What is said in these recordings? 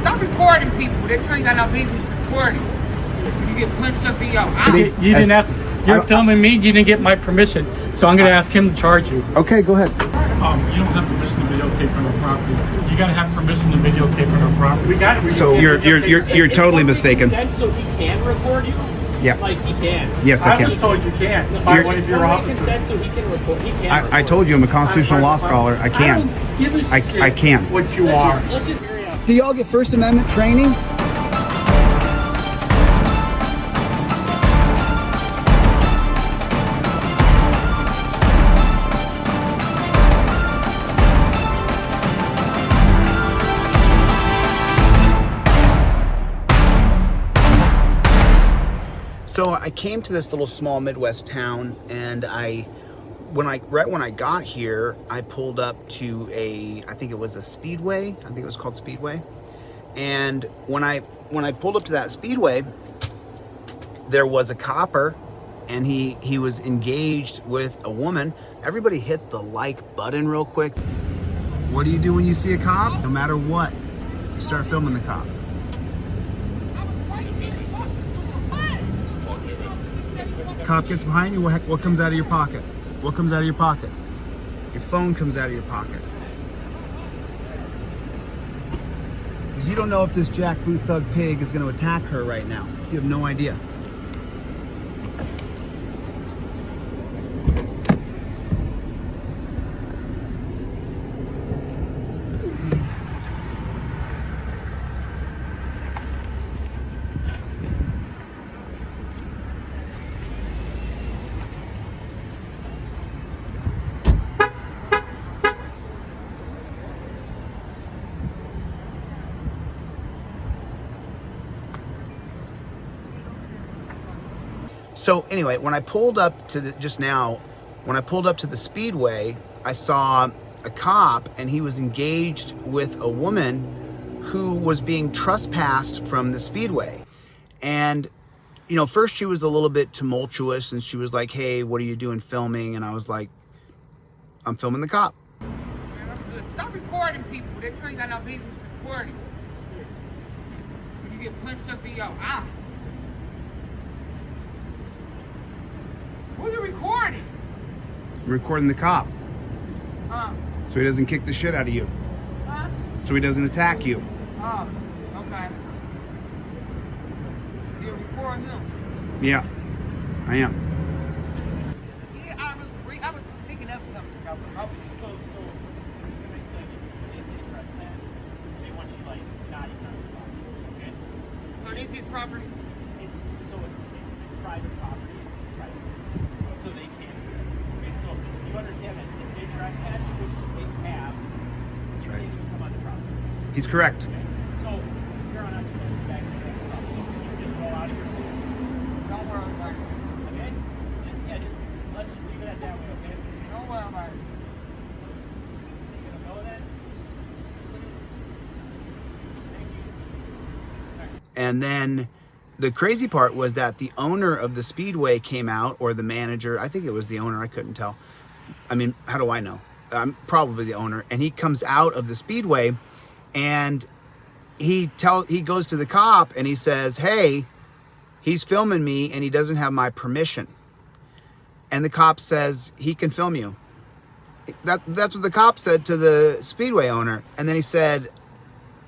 Stop recording people. They're telling you got no business recording. You get punched up in your eye. You didn't have. You're telling me you didn't get my permission, so I'm going to ask him to charge you. Okay, go ahead. You don't have permission to videotape on our property. You got to have permission to videotape on our property. We got it. So you're totally mistaken. So he can record you. Yeah. Like he can. Yes, I I was can. told you can't. By way of your officer. Consent so he can record. He can. I told you I'm a constitutional law scholar. I can. don't give a shit I can. what you are. Let's just. Do y'all get First Amendment training? So I came to this little small Midwest town, and right when I got here, I pulled up to I think it was a speedway. I think it was called Speedway. And when I pulled up to that speedway, there was a copper, and he was engaged with a woman. Everybody hit the like button real quick. What do you do when you see a cop? No matter what, you start filming the cop. Cop gets behind you, what comes out of your pocket? What comes out of your pocket? Your phone comes out of your pocket. Because you don't know if this jackboot thug pig is going to attack her right now. You have no idea. So anyway, when I pulled up to the speedway, I saw a cop, and he was engaged with a woman who was being trespassed from the speedway. And first she was a little bit tumultuous, and she was like, "Hey, what are you doing filming?" And I was like, "I'm filming the cop." Stop recording people. They're telling you got no business recording. You get punched up in your eye. What are you recording? I'm recording the cop. So he doesn't kick the shit out of you. So he doesn't attack you. Oh, okay. You're recording him? Yeah, I am. Yeah, I was picking up something. So I'm just gonna explain it. When they say trespass, they want you like not even on the property. Okay? So this is property? It's private property. It's private business. So they can't. Okay, so you understand that if they trespass, which they have, That's they right. can't even come on the property. He's correct. Okay? So you're on back to the next level. So can you just go out of here, please? Don't worry about it. Okay? Let's just leave it at that way, okay? Don't worry about it. You gonna go then? Thank you. And then the crazy part was that the owner of the speedway came out, or the manager. I think it was the owner. I couldn't tell. I mean, how do I know? I'm probably the owner. And he comes out of the speedway, and he goes to the cop, and he says, "Hey, he's filming me, and he doesn't have my permission." And the cop says, "He can film you." That's what the cop said to the speedway owner. And then he said,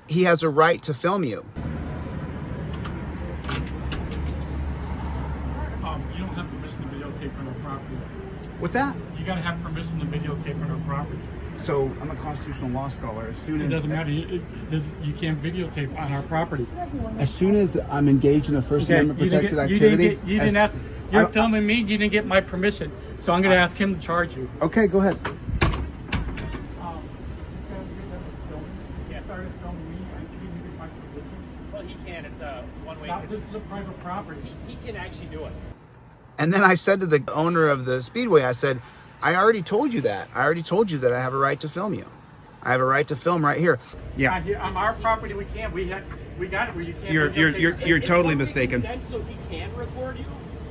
"He has a right to film you." You don't have permission to videotape on our property. What's that? You got to have permission to videotape on our property. So I'm a constitutional law scholar. As soon It as doesn't matter. You can't videotape on our property. I'm engaged in a First Amendment protected activity. You're telling me you didn't get my permission, so I'm going to ask him to charge you. Okay, go ahead. Well, he can. It's a one-way. This is a private property. He can actually do it. And then I said to the owner of the speedway, I said, "I already told you that. I already told you that I have a right to film you. I have a right to film right here." Yeah. On our property, we can't. We got it where you can't. You're totally mistaken. Consent so he can record you.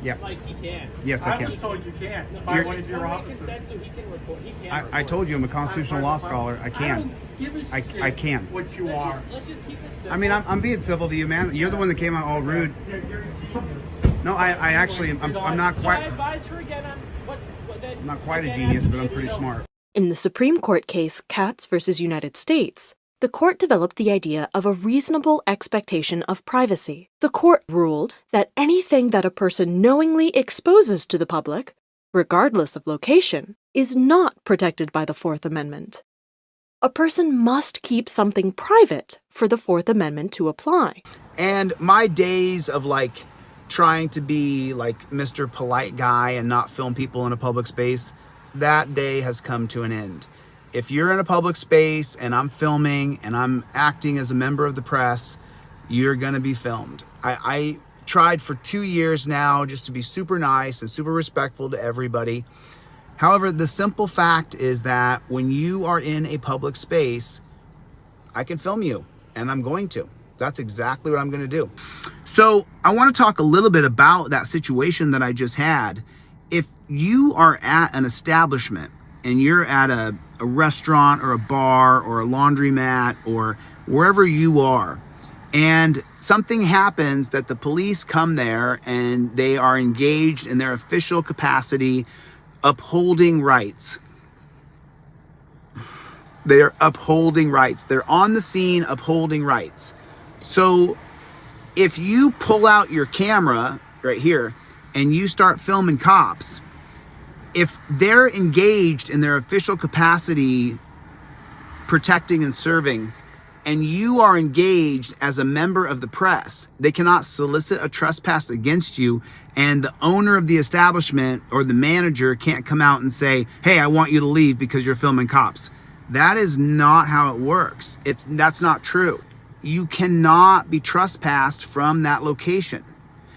Yep. Like he can. Yes, I I was can. told you can't. By way of your One-way officer. consent, so he can report. He can. I report. told you I'm a constitutional law scholar. I I can. don't give a shit I can. what you Let's are. let's just keep it simple. I mean, I'm being civil to you, man. You're the one that came out all rude. You're a genius. No, I actually, I'm not So I quite, advise her again on what that. I'm not quite a again, genius, but I'm it's, pretty you know, smart. In the Supreme Court case Katz versus United States, the court developed the idea of a reasonable expectation of privacy. The court ruled that anything that a person knowingly exposes to the public, regardless of location, is not protected by the Fourth Amendment. A person must keep something private for the Fourth Amendment to apply. And my days of like trying to be like Mr. Polite Guy and not film people in a public space, that day has come to an end. If you're in a public space and I'm filming and I'm acting as a member of the press, you're gonna be filmed. I tried for 2 years now just to be super nice and super respectful to everybody. However, the simple fact is that when you are in a public space, I can film you, and I'm going to. That's exactly what I'm going to do. So I want to talk a little bit about that situation that I just had. If you are at an establishment and you're at a restaurant or a bar or a laundromat or wherever you are, and something happens that the police come there and they are engaged in their official capacity upholding rights. They're upholding rights. They're on the scene upholding rights. So if you pull out your camera right here and you start filming cops, if they're engaged in their official capacity protecting and serving, and you are engaged as a member of the press, they cannot solicit a trespass against you, and the owner of the establishment or the manager can't come out and say, hey, I want you to leave because you're filming cops. That is not how it works. That's not true. You cannot be trespassed from that location.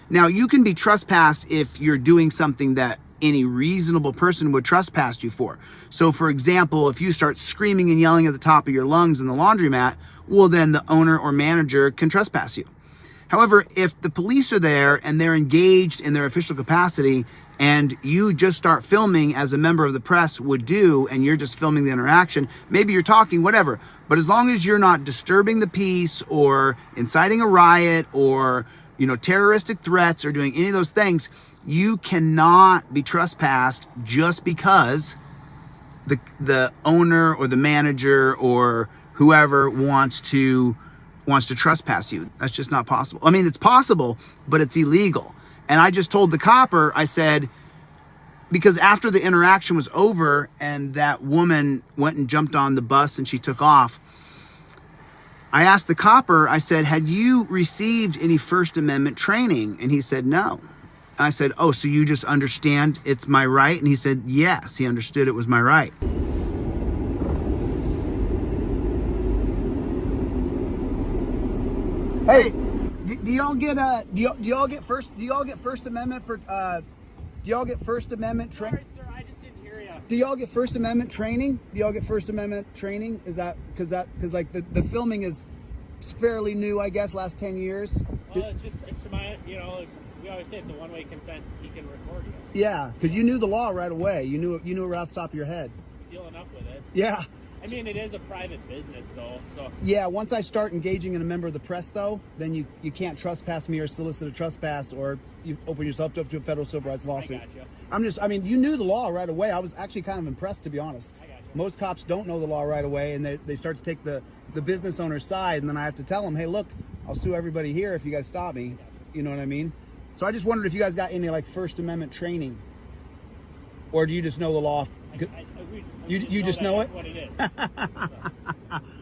Now, you can be trespassed if you're doing something that any reasonable person would trespass you for. So for example, if you start screaming and yelling at the top of your lungs in the laundromat, well, then the owner or manager can trespass you. However, if the police are there and they're engaged in their official capacity and you just start filming as a member of the press would do, and you're just filming the interaction, maybe you're talking, whatever, but as long as you're not disturbing the peace or inciting a riot or, terroristic threats or doing any of those things, you cannot be trespassed just because the owner or the manager or whoever wants to trespass you. That's just not possible. I mean, it's possible, but it's illegal. And I just told the copper, I said, because after the interaction was over and that woman went and jumped on the bus and she took off, I asked the copper, I said, had you received any First Amendment training? And he said, no. And I said, oh, so you just understand it's my right? And he said, yes, he understood it was my right. Hey, do y'all get First Amendment training? Sorry, sir, I just didn't hear you. Do y'all get First Amendment training? Is that because like the filming is fairly new, I guess, last 10 years? Well, it's to my, we always say it's a one-way consent. He can record you. Yeah, because you knew the law right away. You knew it right off the top of your head. You deal enough with it. Yeah. I mean, it is a private business, though, so. Yeah, once I start engaging in a member of the press, though, then you can't trespass me or solicit a trespass, or you open yourself up to a federal civil rights lawsuit. I got you. You knew the law right away. I was actually kind of impressed, to be honest. I got you. Most cops don't know the law right away, and they start to take the business owner's side, and then I have to tell them, hey, look, I'll sue everybody here if you guys stop me. You know what I mean? So I just wondered if you guys got any like First Amendment training, or do you just know the law? You just know it? What it is.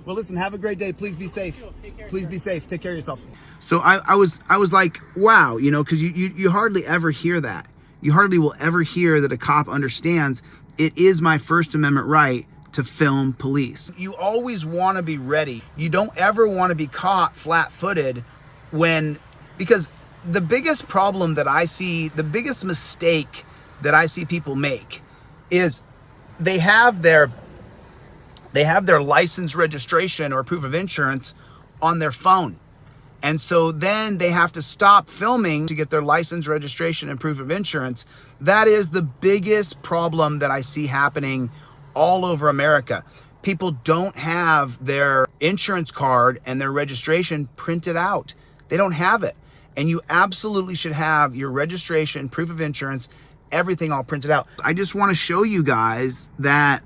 Well, listen, have a great day. Please be safe. Take care, Please sir. be safe. Take care of yourself. So I was like, wow, because you hardly ever hear that. You hardly will ever hear that a cop understands it is my First Amendment right to film police. You always want to be ready. You don't ever want to be caught flat-footed because the biggest problem that I see, the biggest mistake that I see people make is they have their license registration or proof of insurance on their phone. And so then they have to stop filming to get their license, registration, and proof of insurance. That is the biggest problem that I see happening all over America. People don't have their insurance card and their registration printed out. They don't have it. And you absolutely should have your registration, proof of insurance, everything all printed out. I just want to show you guys that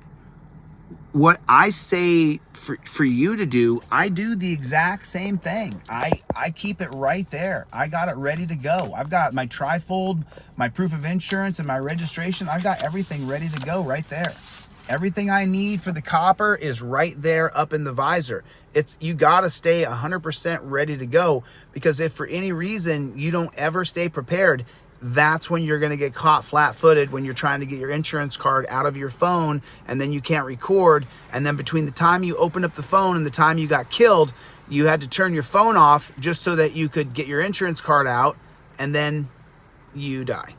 what I say for you to do, I do the exact same thing. I keep it right there. I got it ready to go. I've got my trifold, my proof of insurance, and my registration. I've got everything ready to go right there. Everything I need for the copper is right there up in the visor. You gotta stay 100% ready to go, because if for any reason you don't ever stay prepared, that's when you're gonna get caught flat-footed when you're trying to get your insurance card out of your phone, and then you can't record. And then between the time you opened up the phone and the time you got killed, you had to turn your phone off just so that you could get your insurance card out, and then you die.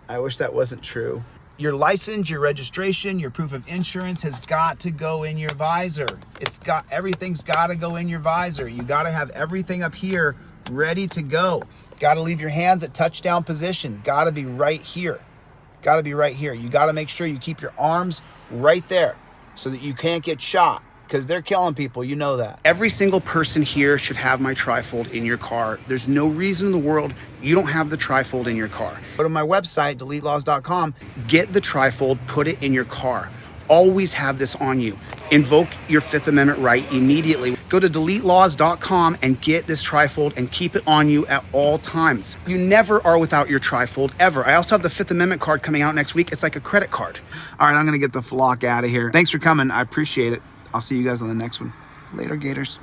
I wish that wasn't true. Your license, your registration, your proof of insurance has got to go in your visor. Everything's gotta go in your visor. You gotta have everything up here ready to go. Got to leave your hands at touchdown position. Got to be right here. Got to be right here. You got to make sure you keep your arms right there so that you can't get shot, because they're killing people. You know that. Every single person here should have my trifold in your car. There's no reason in the world you don't have the trifold in your car. Go to my website, DeleteLawz.com. Get the trifold, put it in your car. Always have this on you. Invoke your Fifth Amendment right immediately. Go to DeleteLawz.com and get this trifold and keep it on you at all times. You never are without your trifold, ever. I also have the Fifth Amendment card coming out next week. It's like a credit card. All right, I'm gonna get the flock out of here. Thanks for coming, I appreciate it. I'll see you guys on the next one. Later, Gators.